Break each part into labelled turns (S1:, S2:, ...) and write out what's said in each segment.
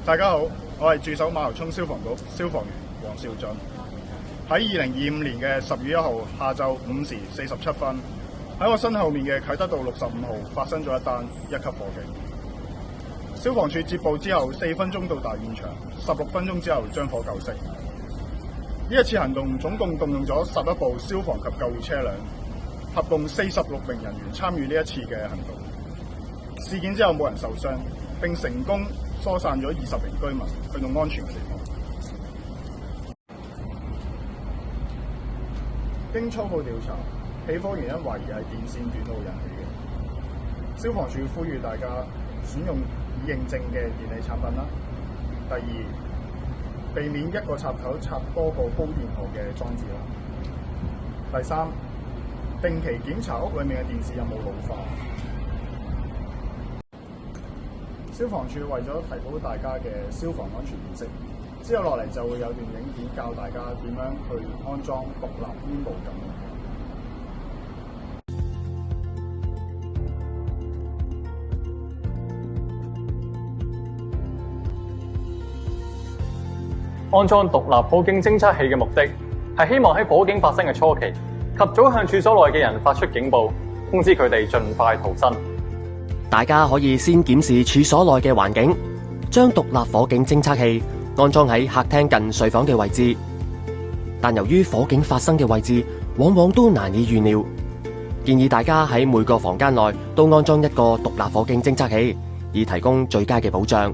S1: 大家好，我係駐守馬頭涌消防局消防員黃兆俊。喺2025年嘅10月1號下晝5時47分，喺我身後面嘅啟德道65號發生咗一單1級火警。消防處接報之後4分鐘到達現場，16分鐘之後將火救熄。呢一次行動總共動用咗11部消防及救護車輛，合共46名人員參與呢一次嘅行動。事件之後冇人受傷，並成功疏散咗20名居民去到安全嘅地方。經初步調查，起火原因懷疑係電線短路引起嘅。消防處呼籲大家選用已認證嘅電器產品啦。第二，避免一個插頭插多個煲電荷嘅裝置啦。第三，定期檢查屋裏面嘅電視有冇老化。消防處為咗提高大家嘅消防安全意識，之後落嚟就會有段影片教大家點樣去安裝獨立煙霧感。
S2: 安裝獨立火警偵測器嘅目的係希望喺火警發生嘅初期，及早向處所內嘅人發出警報，通知佢哋盡快逃生。
S3: 大家可以先檢視處所內嘅環境，將獨立火警偵測器安裝喺客廳近睡房嘅位置。但由於火警發生嘅位置往往都難以預料，建議大家喺每個房間內都安裝一個獨立火警偵測器，以提供最佳嘅保障。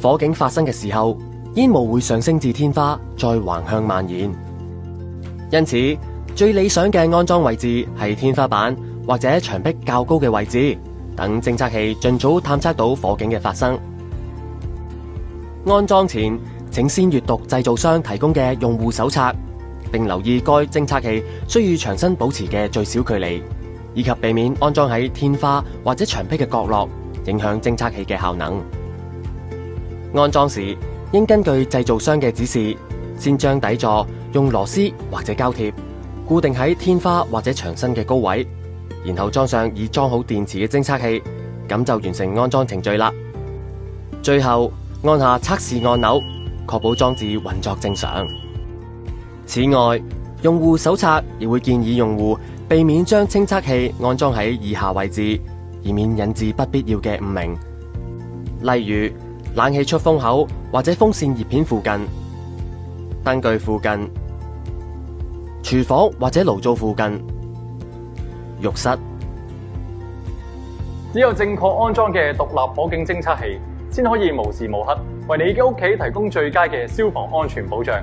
S3: 火警發生嘅時候，煙霧會上升至天花，再橫向蔓延。因此，最理想嘅安裝位置係天花板或者牆壁較高嘅位置，等偵測器盡早探測到火警嘅發生。安裝前，請先閱讀製造商提供嘅用戶手冊，並留意該偵測器需要牆身保持嘅最小距離，以及避免安裝喺天花或者牆壁嘅角落，影響偵測器嘅效能。安裝時，應根據製造商嘅指示，先將底座用螺絲或者膠貼固定喺天花或者牆身嘅高位，然後裝上已裝好電池嘅偵測器，咁就完成安裝程序啦。最後按下測試按鈕，確保裝置運作正常。此外，用戶手冊亦會建議用戶避免將偵測器安裝喺以下位置，以免引致不必要嘅誤鳴，例如冷氣出風口或者風扇葉片附近、燈具附近、廚房或者爐灶附近、浴室。
S2: 只有正確安裝嘅獨立火警偵測器，先可以無時無刻為你嘅屋企提供最佳嘅消防安全保障。